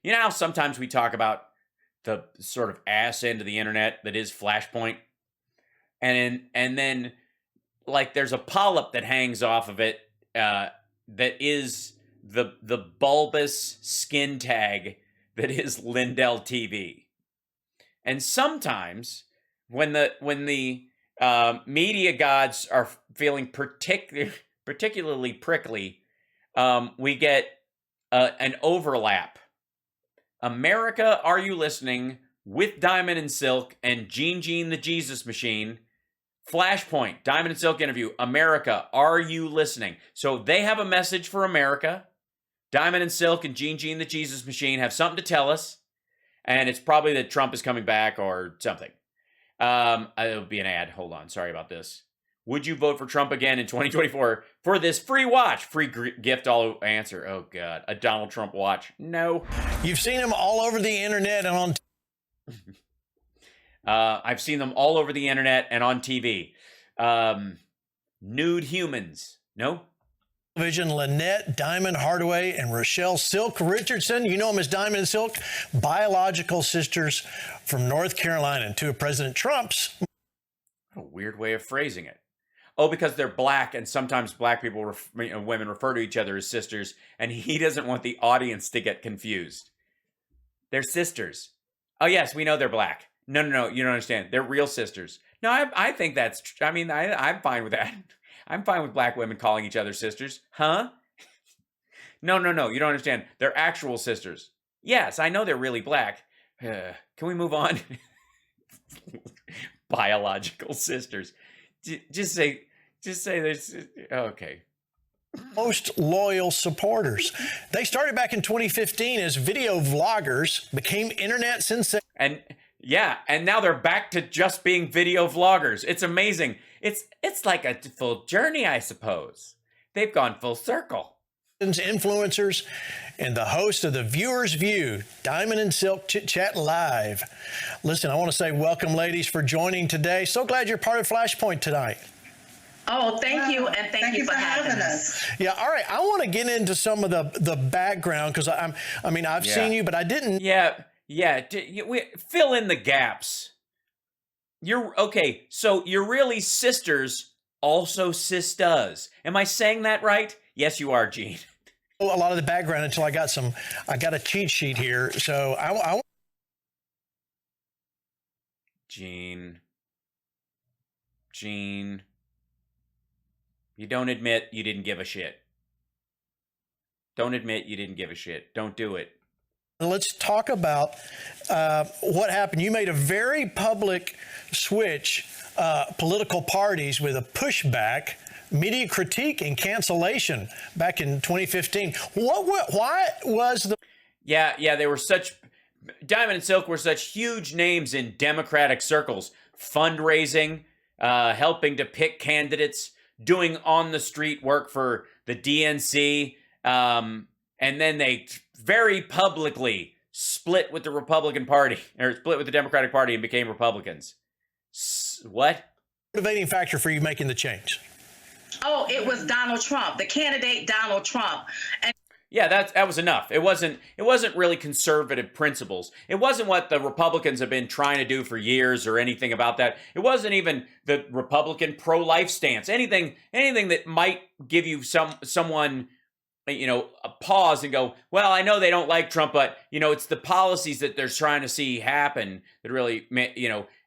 You know how sometimes we talk about the sort of ass end of the internet that is Flashpoint, and then like there's a polyp that hangs off of it that is the bulbous skin tag that is Lindell TV. And sometimes when the media gods are feeling particularly prickly, we get an overlap. America, Are You Listening? With Diamond and Silk and Gene the Jesus Machine. Flashpoint, Diamond and Silk interview. America, Are You Listening? So they have a message for America. Diamond and Silk and Gene the Jesus Machine have something to tell us. And it's probably that Trump is coming back or something. It'll be an ad. Hold on. Sorry about this. Would you vote for Trump again in 2024 for this free watch? Free gift all answer. Oh, God. A Donald Trump watch. No. You've seen him all over the internet and on I've seen them all over the internet and on TV. Nude humans. No? television. Lynette Diamond Hardaway and Rochelle Silk Richardson. You know them as Diamond and Silk, biological sisters from North Carolina, and two of President Trump's. What a weird way of phrasing it. Oh, because they're black, and sometimes black people, women refer to each other as sisters, and he doesn't want the audience to get confused. They're sisters. Oh, yes, we know they're black. No, you don't understand. They're real sisters. No, I think that's, I'm fine with that. I'm fine with black women calling each other sisters. Huh? No, you don't understand. They're actual sisters. Yes, I know they're really black. Can we move on? Biological sisters. Just say this. Okay. Most loyal supporters. They started back in 2015 as video vloggers, became internet sensations. And now they're back to just being video vloggers. It's amazing. It's like a full journey, I suppose. They've gone full circle. Influencers and the host of The Viewer's View, Diamond and Silk Chit Chat Live. Listen, I want to say welcome, ladies, for joining today. So glad you're part of Flashpoint tonight. Oh, thank you, and thank you for having us. Yeah, all right. I want to get into some of the background because I've seen you, but I didn't. Yeah. Fill in the gaps. You're okay. So you're really sisters, also sisters. Am I saying that right? Yes, you are, Gene. A lot of the background until I got a cheat sheet here. So I Gene, you don't admit you didn't give a shit. Don't admit you didn't give a shit. Don't do it. Let's talk about what happened. You made a very public switch, political parties with a pushback, media critique, and cancellation back in 2015. Why was the... Yeah, they were such... Diamond and Silk were such huge names in Democratic circles. Fundraising, helping to pick candidates, doing on-the-street work for the DNC, and then they very publicly split with the Republican Party, or split with the Democratic Party and became Republicans. What? Motivating factor for you making the change? Oh, it was Donald Trump, the candidate Donald Trump. And yeah, that was enough. It wasn't really conservative principles. It wasn't what the Republicans have been trying to do for years or anything about that. It wasn't even the Republican pro-life stance. Anything that might give you someone a pause and go, well, I know they don't like Trump, but it's the policies that they're trying to see happen that really,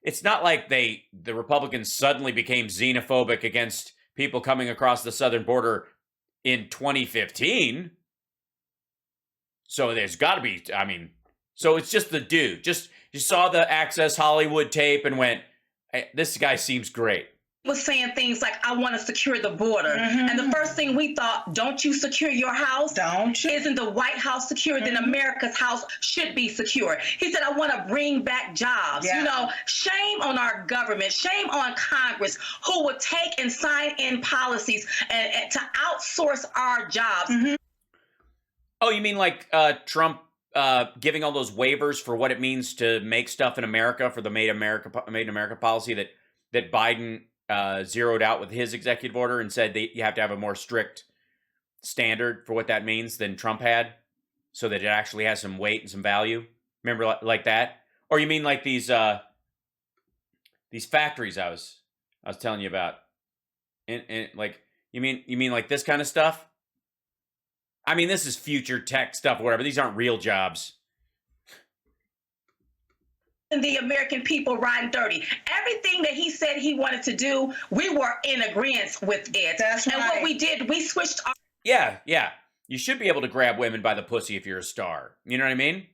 it's not like the Republicans suddenly became xenophobic against people coming across the southern border in 2015. So there's got to be, so it's just the dude. Just you saw the Access Hollywood tape and went, hey, this guy seems great. Was saying things like, I want to secure the border. Mm-hmm. And the first thing we thought, don't you secure your house? Don't you? Isn't the White House secure? Mm-hmm. Then America's house should be secure. He said, I want to bring back jobs. Yeah. Shame on our government, shame on Congress, who would take and sign in policies and to outsource our jobs. Mm-hmm. Oh, you mean like Trump giving all those waivers for what it means to make stuff in America for the Made in America policy that Biden zeroed out with his executive order and said that you have to have a more strict standard for what that means than Trump had? so that it actually has some weight and some value? Remember like that? Or you mean like these factories I was telling you about? And like you mean like this kind of stuff? I mean, this is future tech stuff, or whatever. These aren't real jobs. The American people riding dirty. Everything that he said he wanted to do, we were in agreement with it. That's right. And what we did, we switched our Yeah. You should be able to grab women by the pussy if you're a star. You know what I mean?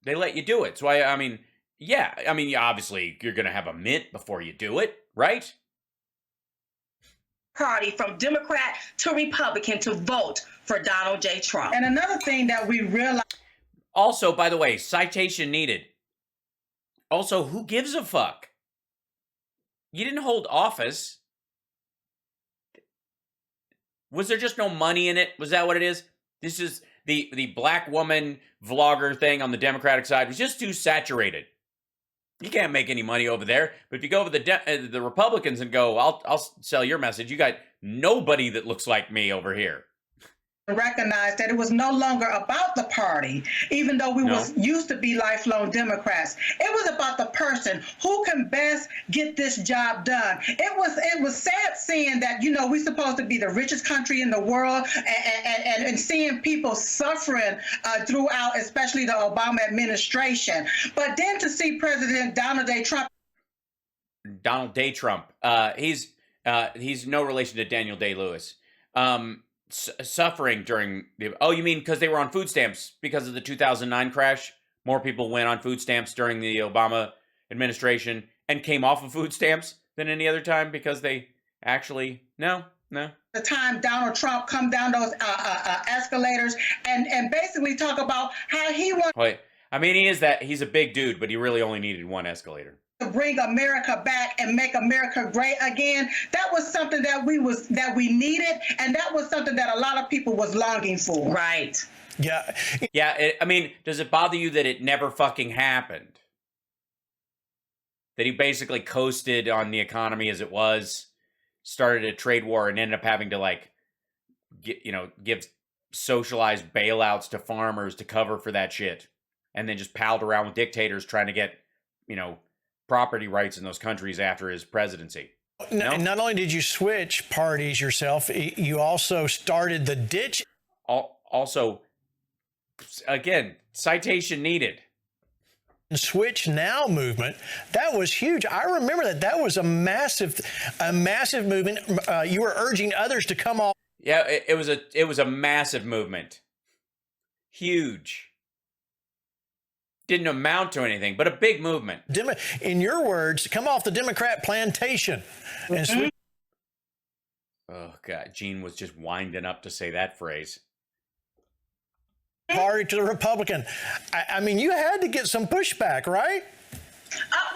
They let you do it. So I mean, yeah. I mean, obviously you're gonna have a mint before you do it, right? party from Democrat to Republican to vote for Donald J. Trump. And another thing that we realize. Also, by the way, citation needed. Also, who gives a fuck? You didn't hold office. Was there just no money in it? Was that what it is? This is the black woman vlogger thing on the Democratic side was just too saturated. You can't make any money over there. But if you go over the Republicans and go, I'll sell your message. You got nobody that looks like me over here. Recognize that it was no longer about the party, even though we was used to be lifelong Democrats. It was about the person who can best get this job done. It was sad seeing that, you know, we're supposed to be the richest country in the world, and seeing people suffering throughout, especially the Obama administration. But then to see President Donald J. Trump. Donald Day Trump. He's no relation to Daniel Day-Lewis. Suffering during the, oh, you mean because they were on food stamps because of the 2009 crash? More people went on food stamps during the Obama administration and came off of food stamps than any other time because they actually, no. The time Donald Trump come down those escalators and basically talk about how he wants. Wait, I mean, he's a big dude, but he really only needed one escalator. To bring America back and make America great again. That was something that we needed, and that was something that a lot of people was longing for. Right. Yeah. Yeah, I mean, does it bother you that it never fucking happened? That he basically coasted on the economy as it was, started a trade war, and ended up having to give socialized bailouts to farmers to cover for that shit, and then just palled around with dictators trying to get, property rights in those countries after his presidency. No? Not only did you switch parties yourself, you also started the ditch. Also, again, citation needed. Switch Now movement, that was huge. I remember that was a massive movement. You were urging others to come off. Yeah, it was a massive movement. Huge. Didn't amount to anything, but a big movement. In your words, come off the Democrat plantation and switch. Oh, God. Gene was just winding up to say that phrase. Party to the Republican. I mean, you had to get some pushback, right?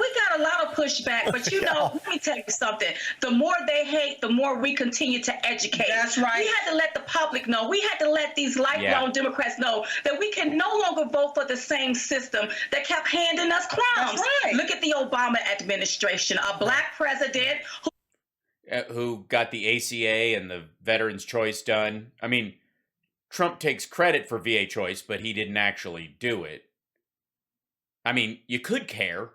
We got a lot of pushback, but let me tell you something. The more they hate, the more we continue to educate. That's right. We had to let the public know. We had to let these lifelong Democrats know that we can no longer vote for the same system that kept handing us crumbs. That's right. Look at the Obama administration, a black president who got the ACA and the Veterans Choice done. I mean, Trump takes credit for VA Choice, but he didn't actually do it. I mean, you could care.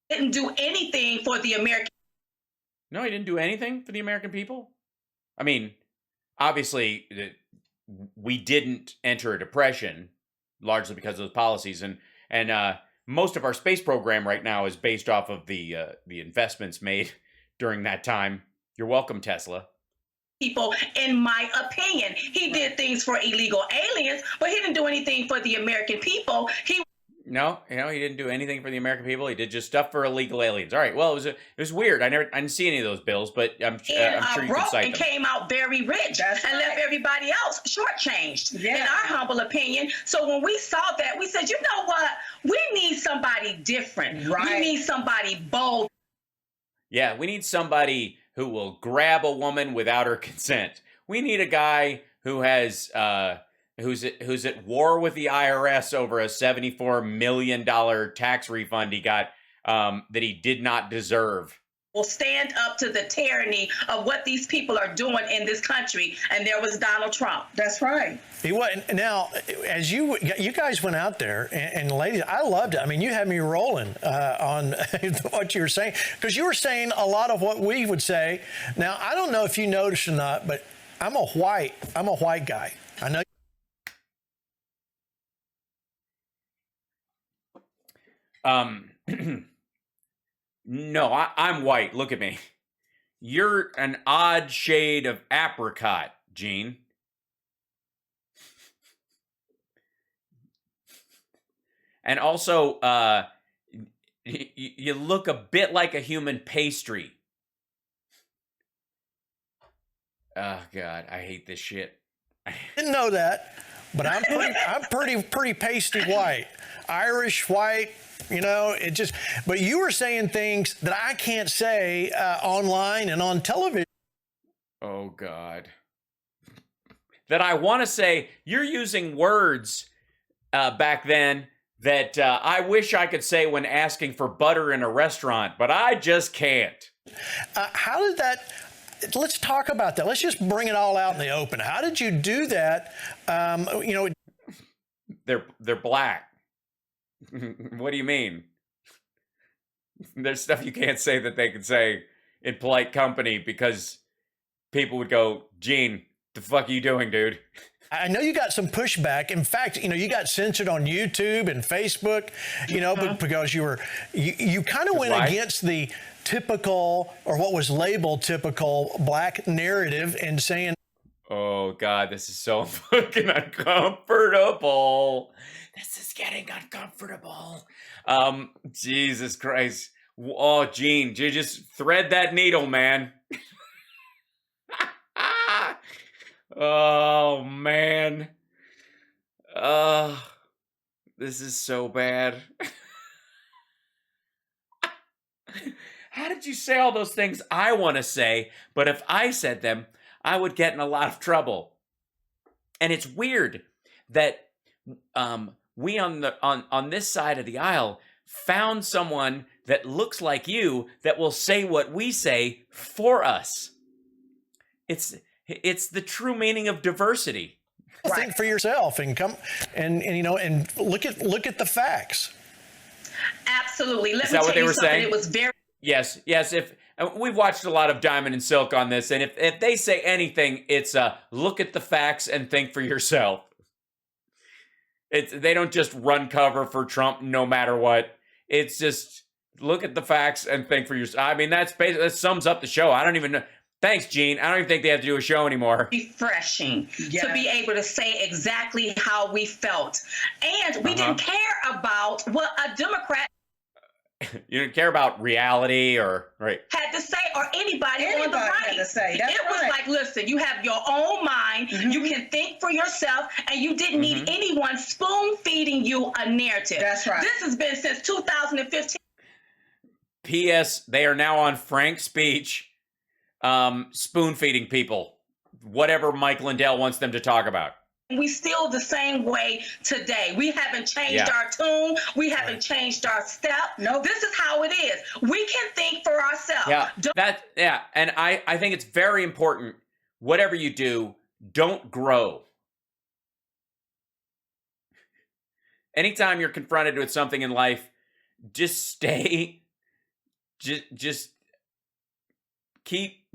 didn't do anything for the American. No, he didn't do anything for the American people. I mean, obviously, we didn't enter a depression largely because of those policies, and most of our space program right now is based off of the investments made during that time. You're welcome, Tesla. People, in my opinion, he did things for illegal aliens, but he didn't do anything for the American people. No, he didn't do anything for the American people. He did just stuff for illegal aliens. All right. Well, it was weird. I didn't see any of those bills, but I'm sure you can cite them. And came out very rich and left everybody else shortchanged, in our humble opinion. So when we saw that, we said, you know what? We need somebody different. Right. We need somebody bold. Yeah, we need somebody who will grab a woman without her consent. We need a guy who has who's at war with the IRS over a $74 million tax refund he got that he did not deserve. will stand up to the tyranny of what these people are doing in this country. And there was Donald Trump. That's right. He was. Now, as you guys went out there, and ladies, I loved it. I mean, you had me rolling on what you were saying, because you were saying a lot of what we would say. Now, I don't know if you noticed or not, but I'm a white guy. I know. No, I'm white. Look at me. You're an odd shade of apricot, Gene. And also, you look a bit like a human pastry. Oh God, I hate this shit. Didn't know that, but I'm pretty pasty white, Irish white. You know, it just. But you were saying things that I can't say online and on television. Oh God. That I want to say. You're using words back then that I wish I could say when asking for butter in a restaurant, but I just can't. How did that? Let's talk about that. Let's just bring it all out in the open. How did you do that? You know, they're black. What do you mean? There's stuff you can't say that they could say in polite company because people would go, Gene, the fuck are you doing, dude? I know you got some pushback. In fact, you know, you got censored on YouTube and Facebook, you know, but because you kind of went against the typical, or what was labeled typical, black narrative and saying, oh God, this is so fucking uncomfortable. This is getting uncomfortable. Jesus Christ. Oh, Gene, you just thread that needle, man. Oh, man. This is so bad. How did you say all those things I want to say, but if I said them, I would get in a lot of trouble? And it's weird that we on this side of the aisle found someone that looks like you that will say what we say for us. It's the true meaning of diversity. Think for yourself and come and you know and look at the facts. Absolutely. Is that what they were saying? It was very. Yes. If we've watched a lot of Diamond and Silk on this, and if they say anything, it's look at the facts and think for yourself. They don't just run cover for Trump no matter what. It's just look at the facts and think for yourself. I mean, that sums up the show. I don't even know. Thanks, Gene. I don't even think they have to do a show anymore. Refreshing to be able to say exactly how we felt. And we didn't care about what a Democrat you didn't care about reality or had to say, or anybody on the right. Had to say. That's it was like, listen, you have your own mind, you can think for yourself, and you didn't need anyone spoon feeding you a narrative. That's right. This has been since 2015. P.S. They are now on Frank's speech, spoon feeding people, whatever Mike Lindell wants them to talk about. We still the same way today. We haven't changed our tune. We haven't changed our step. No, this is how it is. We can think for ourselves. Yeah, and I think it's very important. Whatever you do, don't grow. Anytime you're confronted with something in life, just stay. Just keep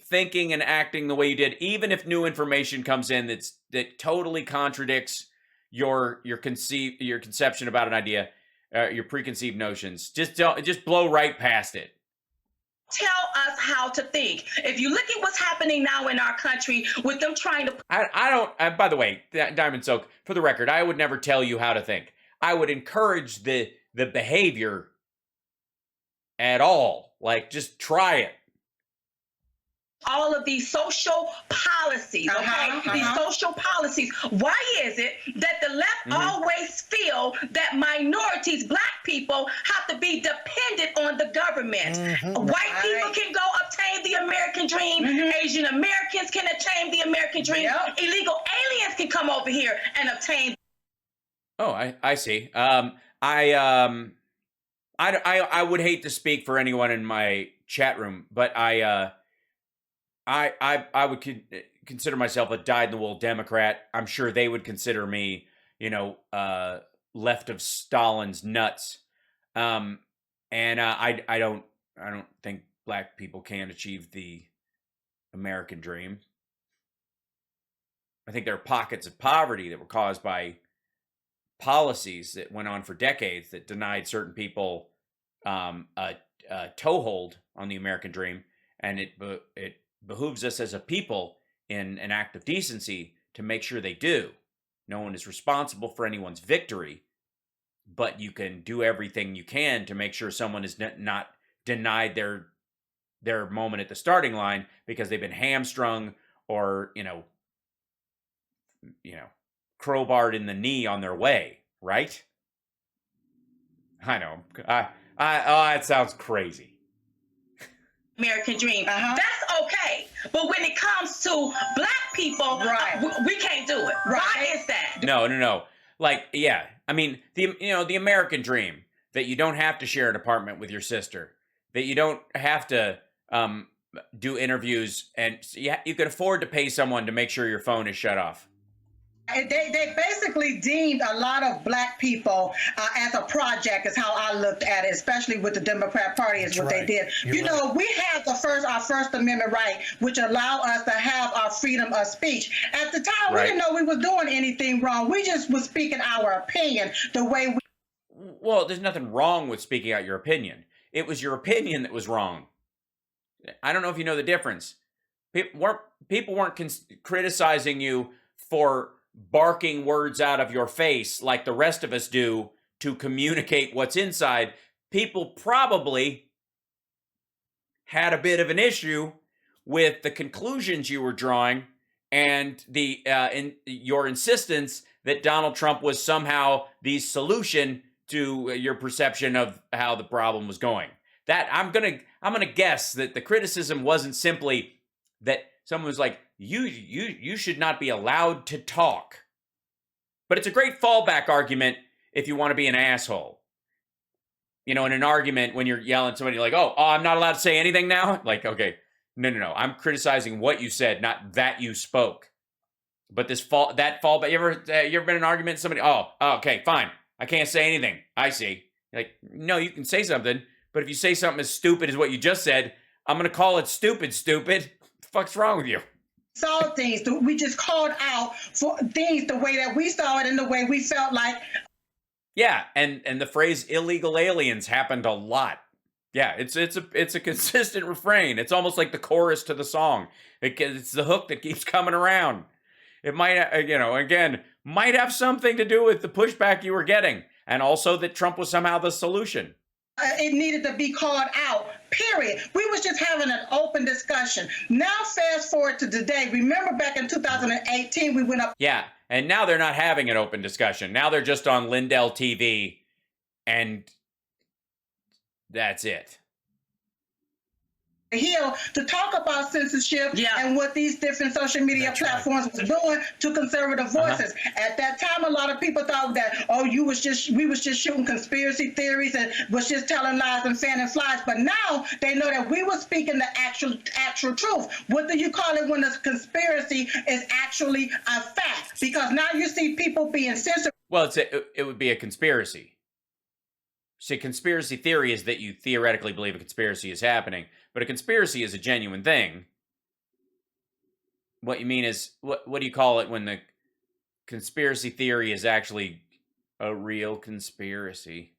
thinking and acting the way you did, even if new information comes in that totally contradicts your conception about an idea, your preconceived notions. Just blow right past it. Tell us how to think. If you look at what's happening now in our country with them trying to... I don't... by the way, Diamond Soak, for the record, I would never tell you how to think. I would encourage the behavior at all. Like, just try it. All of these social policies, these social policies. Why is it that the left always feel that minorities, black people, have to be dependent on the government? White people can go obtain the American dream. Asian Americans can obtain the American dream. Illegal aliens can come over here and obtain. Oh, I see. I would hate to speak for anyone in my chat room, but I would consider myself a dyed-in-the-wool Democrat. I'm sure they would consider me, left of Stalin's nuts. And I don't think black people can achieve the American dream. I think there are pockets of poverty that were caused by policies that went on for decades that denied certain people a toehold on the American dream, and it behooves us as a people in an act of decency to make sure they do. No one is responsible for anyone's victory, but you can do everything you can to make sure someone is not denied their moment at the starting line because they've been hamstrung or crowbarred in the knee on their way, right? I know. It sounds crazy. American dream. That's okay. But when it comes to black people, we can't do it. Why is that? No. Like, yeah. I mean, the American dream, that you don't have to share an apartment with your sister, that you don't have to do interviews, and you can afford to pay someone to make sure your phone is shut off. They basically deemed a lot of black people as a project, is how I looked at it, especially with the Democrat Party, is what they did. We had our First Amendment right, which allowed us to have our freedom of speech. At the time, we didn't know we was doing anything wrong. We just was speaking our opinion the way we... Well, there's nothing wrong with speaking out your opinion. It was your opinion that was wrong. I don't know if you know the difference. People weren't criticizing you for barking words out of your face like the rest of us do to communicate what's inside. People probably had a bit of an issue with the conclusions you were drawing and your insistence that Donald Trump was somehow the solution to your perception of how the problem was going. That I'm gonna guess that the criticism wasn't simply that someone was like, you should not be allowed to talk. But it's a great fallback argument if you want to be an asshole. In an argument when you're yelling at somebody, you're like, oh, I'm not allowed to say anything now? Like, okay, no. I'm criticizing what you said, not that you spoke. But that fallback, you ever been in an argument with somebody, okay, fine, I can't say anything. I see. You're like, no, you can say something, but if you say something as stupid as what you just said, I'm going to call it stupid. What the fuck's wrong with you? Saw things. We just called out for things the way that we saw it and the way we felt like. Yeah, and the phrase illegal aliens happened a lot. Yeah, it's a consistent refrain. It's almost like the chorus to the song. It's the hook that keeps coming around. It might, might have something to do with the pushback you were getting, and also that Trump was somehow the solution. It needed to be called out, period. We was just having an open discussion. Now fast forward to today. Remember back in 2018, we went up. Yeah, and now they're not having an open discussion. Now they're just on Lindell TV, and that's it. Hill to talk about censorship and what these different social media platforms was doing to conservative voices. At that time, a lot of people thought that, we was just shooting conspiracy theories and was just telling lies and fanning flies. But now they know that we were speaking the actual truth. What do you call it when a conspiracy is actually a fact? Because now you see people being censored. Well, it would be a conspiracy. See, conspiracy theory is that you theoretically believe a conspiracy is happening, but a conspiracy is a genuine thing. What you mean is, what do you call it when the conspiracy theory is actually a real conspiracy?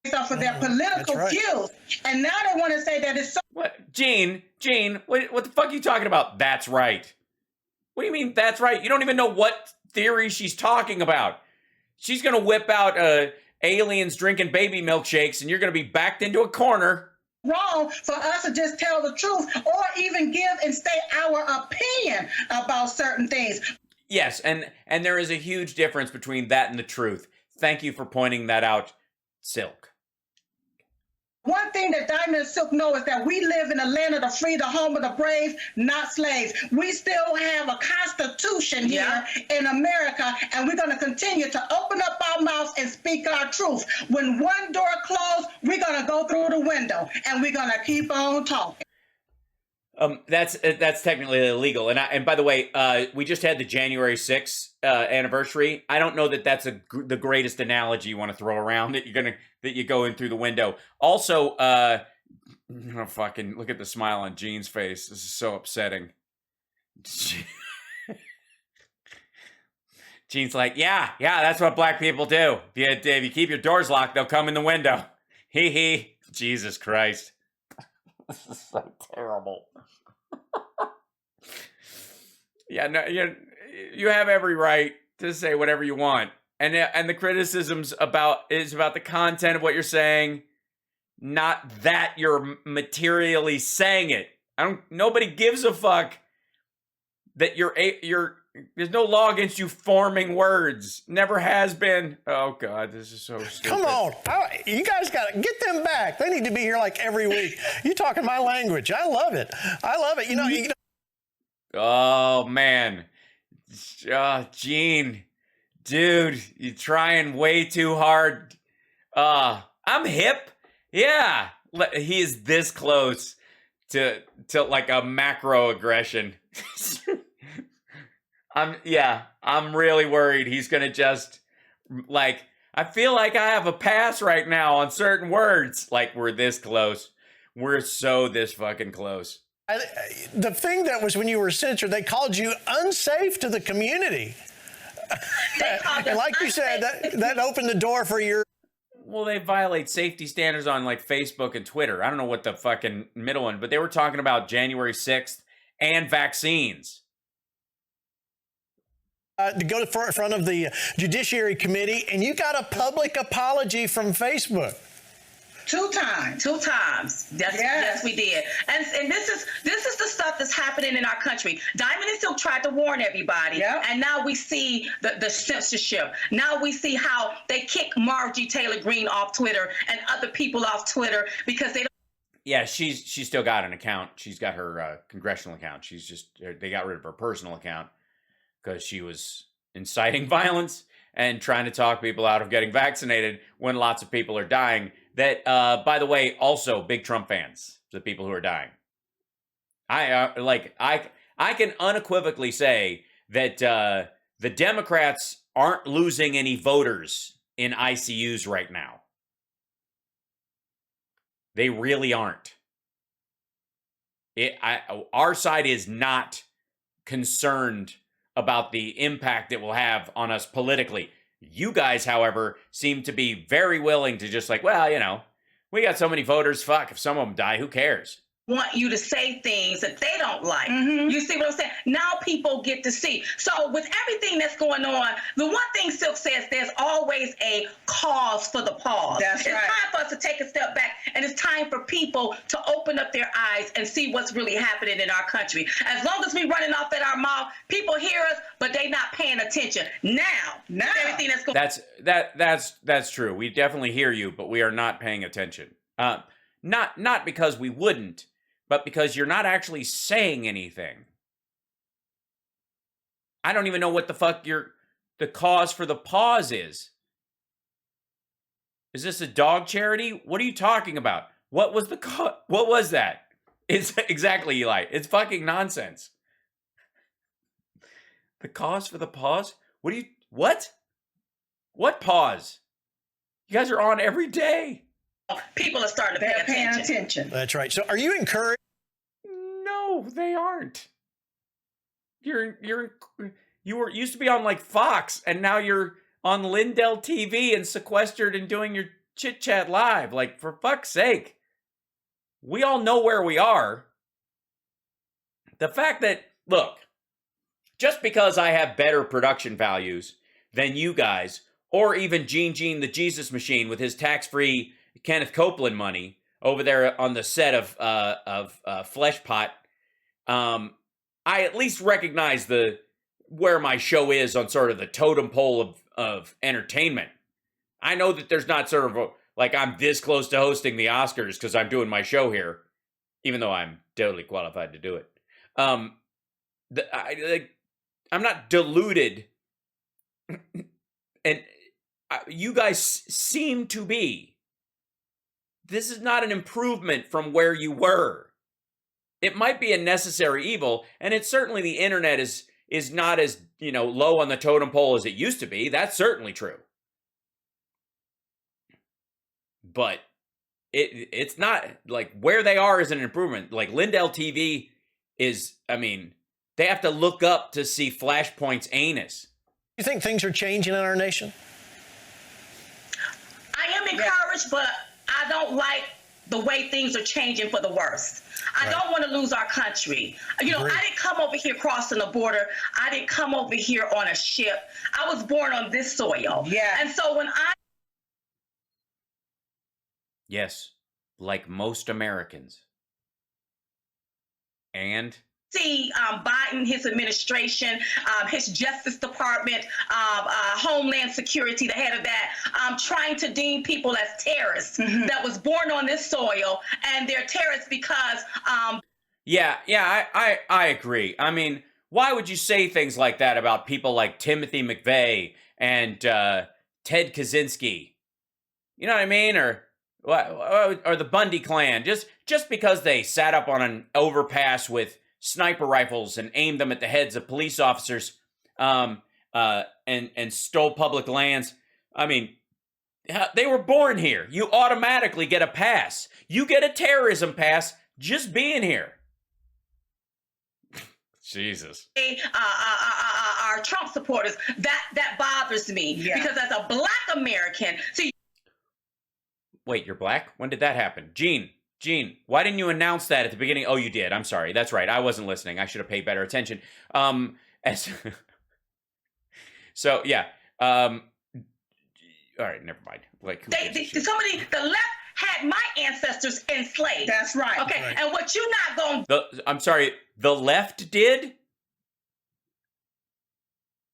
Based off of their political views, and now they want to say that it's so. What, Gene? What the fuck are you talking about? That's right. What do you mean that's right? You don't even know what theory she's talking about. She's gonna whip out aliens drinking baby milkshakes, and you're going to be backed into a corner. Wrong for us to just tell the truth or even give and state our opinion about certain things. Yes, and there is a huge difference between that and the truth. Thank you for pointing that out, Silk. One thing that Diamond and Silk know is that we live in the land of the free, the home of the brave, not slaves. We still have a constitution here in America, and we're going to continue to open up our mouths and speak our truth. When one door closed, we're going to go through the window, and we're going to keep on talking. That's technically illegal. And by the way, we just had the January 6th anniversary. I don't know that that's the greatest analogy you want to throw around that you go in through the window. Also, fucking look at the smile on Gene's face. This is so upsetting. Gene's like, yeah, that's what black people do. If you keep your doors locked, they'll come in the window. Hee hee. Jesus Christ. This is so terrible. Yeah, no, you have every right to say whatever you want, and the criticisms about the content of what you're saying, not that you're materially saying it. Nobody gives a fuck that there's no law against you forming words. Never has been. Oh God, this is so stupid. Come on, you guys got to get them back. They need to be here like every week. You talking my language? I love it. You know. Oh man, Gene, dude, you're trying way too hard. I'm hip. Yeah, he is this close to like a macro aggression. I'm really worried he's gonna just like. I feel like I have a pass right now on certain words. Like we're this close. We're so this fucking close. The thing that was when you were censored, they called you unsafe to the community. And like you said, that opened the door for your... Well, they violate safety standards on like Facebook and Twitter. I don't know what the fucking middle one, but they were talking about January 6th and vaccines. To go to front of the Judiciary Committee, and you got a public apology from Facebook. Two times. Yes, we did. And this is the stuff that's happening in our country. Diamond and Silk tried to warn everybody, and now we see the censorship. Now we see how they kick Marjorie Taylor Greene off Twitter and other people off Twitter because they don't. Yeah, she's still got an account. She's got her congressional account. They got rid of her personal account because she was inciting violence and trying to talk people out of getting vaccinated when lots of people are dying. That, by the way, also big Trump fans, the people who are dying. I can unequivocally say that the Democrats aren't losing any voters in ICUs right now. They really aren't. Our side is not concerned about the impact it will have on us politically. You guys, however, seem to be very willing to just like, well, you know, we got so many voters. Fuck, if some of them die, who cares? Want you to say things that they don't like. You see what I'm saying? Now people get to see. So with everything that's going on, the one thing Silk says, there's always a cause for the pause. That's right. It's time for us to take a step back, and it's time for people to open up their eyes and see what's really happening in our country. As long as we running off at our mouth, people hear us, but they not paying attention. Now everything that's going. That's true. We definitely hear you, but we are not paying attention. Not because we wouldn't, but because you're not actually saying anything. I don't even know what the fuck the cause for the pause is. Is this a dog charity? What are you talking about? What was what was that? It's exactly, Eli. It's fucking nonsense. The cause for the pause? What? What pause? You guys are on every day. People are starting to pay attention. That's right. So are you encouraged? No, they aren't. You used to be on like Fox, and now you're on Lindell TV and sequestered and doing your chit chat live. Like, for fuck's sake. We all know where we are. The fact that, look, just because I have better production values than you guys, or even Gene the Jesus Machine with his tax-free Kenneth Copeland money over there on the set of Flesh Pot, I at least recognize where my show is on sort of the totem pole of entertainment. I know that there's not sort of like I'm this close to hosting the Oscars because I'm doing my show here, even though I'm totally qualified to do it. I'm not deluded, and you guys seem to be. This is not an improvement from where you were. It might be a necessary evil, and it's certainly the internet is not as, low on the totem pole as it used to be. That's certainly true. But it's not like where they are is an improvement. Like Lindell TV is, they have to look up to see Flashpoint's anus. You think things are changing in our nation? I am encouraged, but I don't like the way things are changing for the worst. I don't want to lose our country. I didn't come over here crossing the border. I didn't come over here on a ship. I was born on this soil. Yeah. And so when Yes, like most Americans. And see Biden, his administration, his Justice Department, Homeland Security, the head of that, trying to deem people as terrorists that was born on this soil, and they're terrorists because... I agree. Why would you say things like that about people like Timothy McVeigh and Ted Kaczynski? You know what I mean? Or the Bundy clan, just because they sat up on an overpass with sniper rifles and aimed them at the heads of police officers, and stole public lands. They were born here. You automatically get a pass. You get a terrorism pass just being here. Jesus. Our Trump supporters, that bothers me because as a Black American, see. Wait, you're Black? When did that happen? Gene, why didn't you announce that at the beginning? Oh, you did. I'm sorry. That's right. I wasn't listening. I should have paid better attention. So, yeah. All right, never mind. Like, the left had my ancestors enslaved. That's right. Okay, right. And what you not going... I'm sorry, the left did?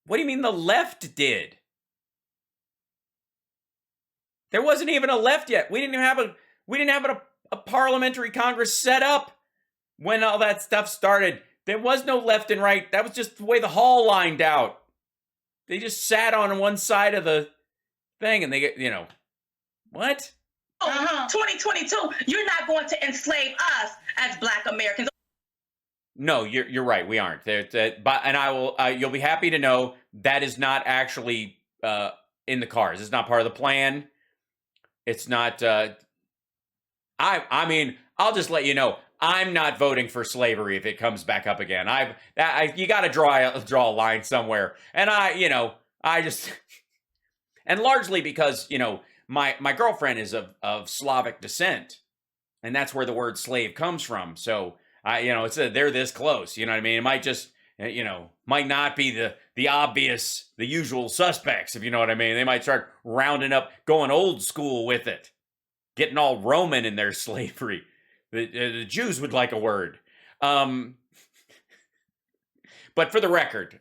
What do you mean the left did? There wasn't even a left yet. We didn't have a parliamentary Congress set up when all that stuff started. There was no left and right. That was just the way the hall lined out. They just sat on one side of the thing and they get, what? 2022, you're not going to enslave us as Black Americans. No, you're right. We aren't. And I will. You'll be happy to know that is not actually in the cards. It's not part of the plan. It's not. I'll just let you know. I'm not voting for slavery if it comes back up again. You got to draw a line somewhere. And I just, and largely because my girlfriend is of Slavic descent, and that's where the word slave comes from. So they're this close. You know what I mean? It might just, might not be the obvious, the usual suspects, if you know what I mean. They might start rounding up, going old school with it, getting all Roman in their slavery. The Jews would like a word. But for the record,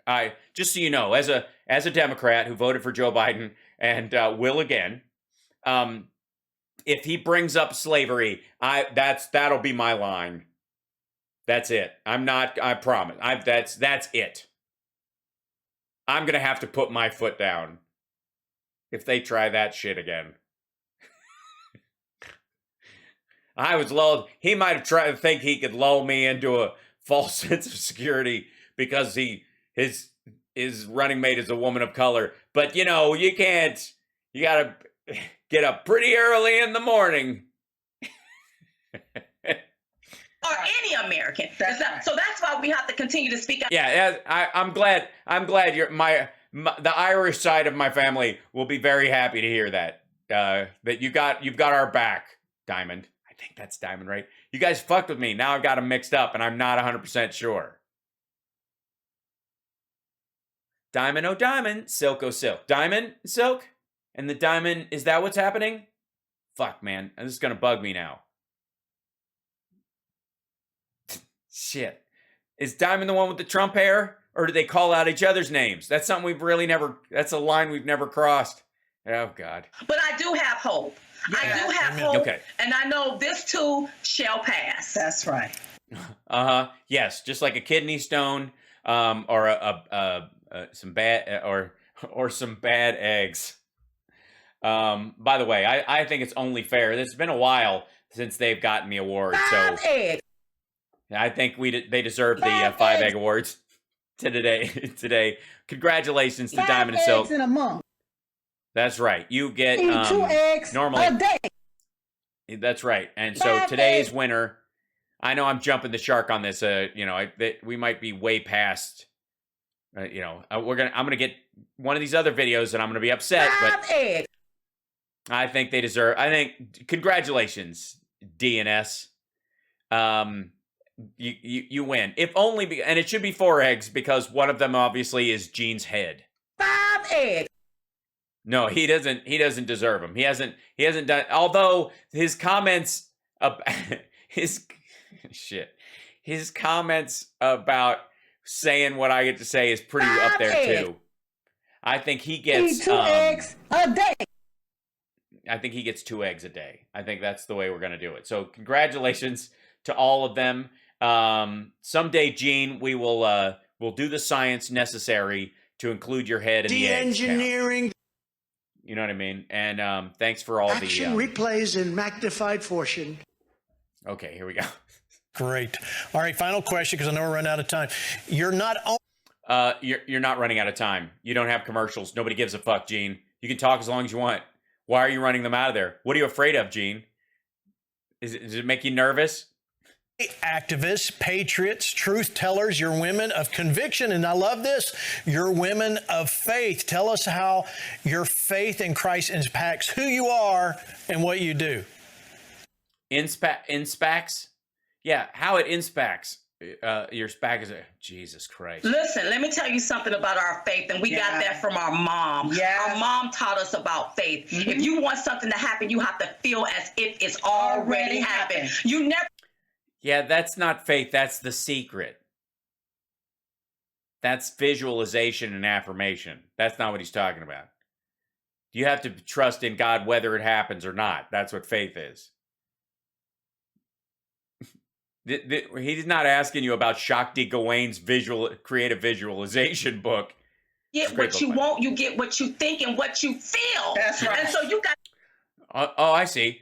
just so you know, as a Democrat who voted for Joe Biden and will again, if he brings up slavery, that'll be my line. That's it. I promise. That's it. I'm going to have to put my foot down if they try that shit again. I was lulled. He might have tried to think he could lull me into a false sense of security because his running mate is a woman of color. But, you can't. You got to get up pretty early in the morning. Or any American. So that's why we have to continue to speak out. Yeah, I'm glad the Irish side of my family will be very happy to hear that. That you've got our back, Diamond. I think that's Diamond, right? You guys fucked with me. Now I've got them mixed up, and I'm not 100% sure. Diamond, oh diamond, silk, oh silk. Diamond, silk? And the diamond, is that what's happening? Fuck, man. This is going to bug me now. Shit. Is Diamond the one with the Trump hair? Or do they call out each other's names? That's something that's a line we've never crossed. Oh, God. But I do have hope. I do have hope. Okay. And I know this too shall pass. That's right. Yes, just like a kidney stone, or some bad or some bad eggs. By the way, I think it's only fair. It's been a while since they've gotten the award, so I think they deserve the 5 egg awards today. Congratulations to Diamond and Silk. In a month. That's right. You get 2 eggs normally a day. That's right. And so today's winner. I know I'm jumping the shark on this. We might be way past. I'm gonna get one of these other videos, and I'm gonna be upset. But I think they deserve. Congratulations, DNS. You win. If only, and it should be 4 eggs because one of them obviously is Gene's head. 5 eggs. No, he doesn't. He doesn't deserve them. He hasn't done. Although his comments, his comments about saying what I get to say is pretty up there too. I think he gets 2 eggs a day. I think he gets 2 eggs a day. I think that's the way we're going to do it. So congratulations to all of them. Someday, Gene, we'll do the science necessary to include your head in the eggs engineering. Count. You know what I mean? And thanks for all Action replays in magnified fortune. Okay, here we go. Great. All right, final question because I know we're running out of time. You're not running out of time. You don't have commercials. Nobody gives a fuck, Gene. You can talk as long as you want. Why are you running them out of there? What are you afraid of, Gene? Does it make you nervous? Activists, patriots, truth tellers, you're women of conviction, and I love this, you're women of faith. Tell us how your faith in Christ impacts who you are and what you do. Inspacts? Yeah, how it inspacts your SPAC is Jesus Christ. Listen, let me tell you something about our faith, and we got that from our mom. Our mom taught us about faith. Mm-hmm. If you want something to happen, you have to feel as if it's already happened. You never. Yeah, that's not faith. That's the secret. That's visualization and affirmation. That's not what he's talking about. You have to trust in God whether it happens or not. That's what faith is. He's not asking you about Shakti Gawain's creative visualization book. Get what you want, you get what you think and what you feel. That's right. And so you got. Oh, I see.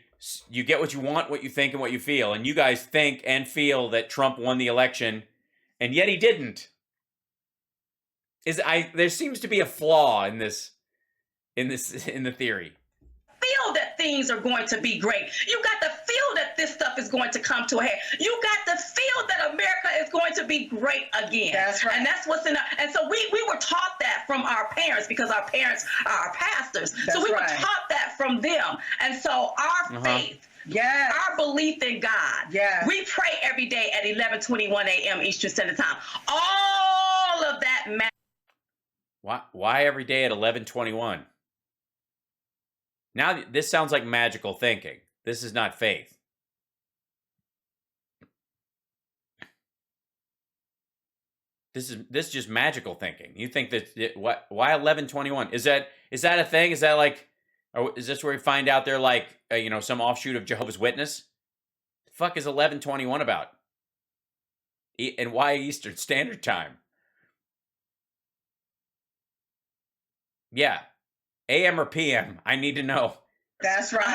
You get what you want, what you think, and what you feel. And you guys think and feel that Trump won the election, and yet he didn't. There seems to be a flaw in the theory. Feel that things are going to be great. You got to feel that this stuff is going to come to a head. You got to feel that America is going to be great again. That's right. And that's what's in. And so we were taught that from our parents because our parents are our pastors. That's so we right. were taught that from them. And so our faith. Yes. Our belief in God. Yes. We pray every day at 11:21 a.m. Eastern Standard Time. All of that matters. Why every day at 11:21? Now this sounds like magical thinking. This is not faith. This is just magical thinking. You think that why 11:21? Is that a thing? Is that like, or is this where we find out they're like some offshoot of Jehovah's Witness? The fuck is 11:21 about? And why Eastern Standard Time? Yeah. AM or PM? I need to know. That's right.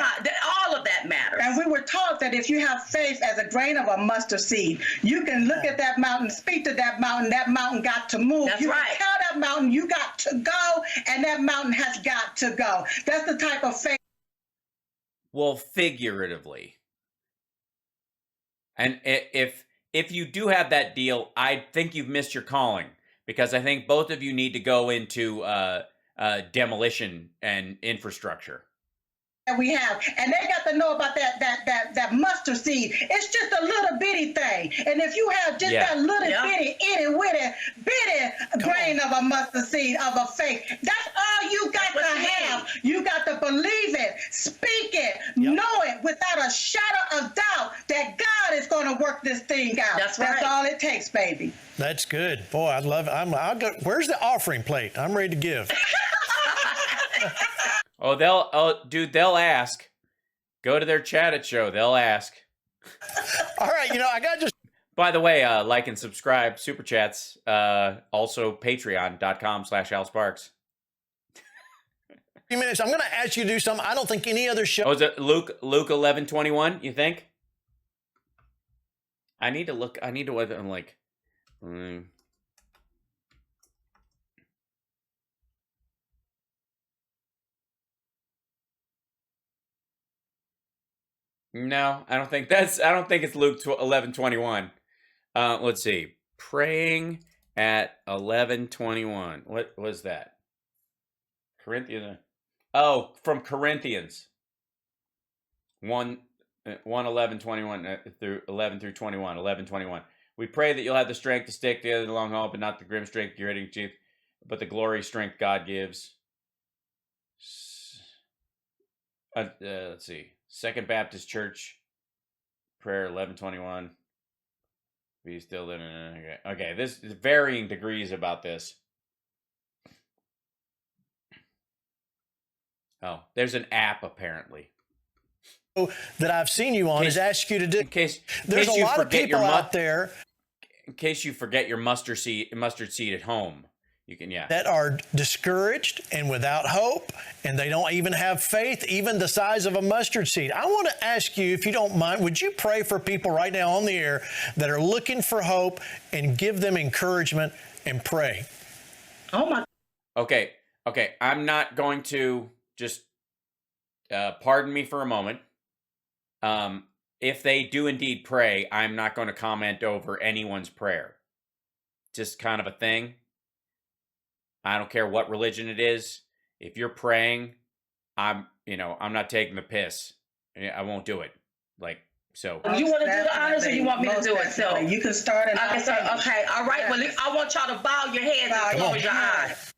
All of that matters. And we were taught that if you have faith as a grain of a mustard seed, you can look at that mountain, speak to that mountain got to move. That's you right. can tell that mountain you got to go, and that mountain has got to go. That's the type of faith. Well, figuratively. And if you do have that deal, I think you've missed your calling, because I think both of you need to go into demolition and infrastructure. We have, and they got to know about that mustard seed. It's just a little bitty thing, and if you have just that little bitty grain of a mustard seed of a faith, that's all you got to have. You got to believe it, speak it, know it without a shadow of doubt that God is going to work this thing out. That's right. That's all it takes, baby. That's good, boy. I love it. I'll go. Where's the offering plate? I'm ready to give. Oh, they'll ask. Go to their chat at show. They'll ask. All right, I got just. By the way, like and subscribe, super chats. Also, patreon.com/AlSparks. 3 minutes. I'm going to ask you to do something I don't think any other show. Oh, is it Luke 11:21? You think? I need to look. I'm like. No, I don't think it's Luke 11:21. Let's see. Praying at 11:21. What was that? Corinthians. Oh, from Corinthians. 1:11:21 through 11 through 21. 11:21. We pray that you'll have the strength to stick together in the long haul, but not the grim strength you're hitting chief, but the glory strength God gives. Let's see. Second Baptist Church, prayer 11:21. Be still in. Okay. There's varying degrees about this. Oh, there's an app apparently that I've seen you on is ask you to do. There's a lot of people out there. In case you forget your mustard seed at home. You can, that are discouraged and without hope, and they don't even have faith, even the size of a mustard seed. I want to ask you, if you don't mind, would you pray for people right now on the air that are looking for hope and give them encouragement and pray? Oh my. Okay. I'm not going to just pardon me for a moment. If they do indeed pray, I'm not going to comment over anyone's prayer. Just kind of a thing. I don't care what religion it is. If you're praying, I'm not taking the piss. I won't do it. So. You want to do the honors, or you want me to do it? So you can start. Okay. All right. Well, I want y'all to bow your heads and close your eyes.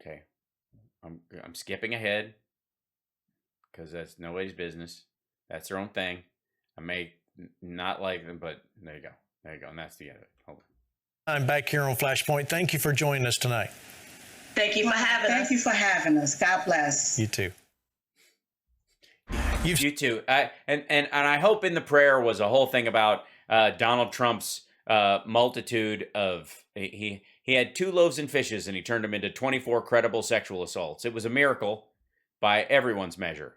Okay. I'm skipping ahead because that's nobody's business. That's their own thing. I may not like them, but there you go. And that's the end of it. Hold on. I'm back here on Flashpoint. Thank you for joining us tonight. Thank you for having us. Thank you for having us. God bless. You too. You too. And I hope in the prayer was a whole thing about Donald Trump's multitude of he had 2 loaves and fishes and he turned them into 24 credible sexual assaults. It was a miracle by everyone's measure.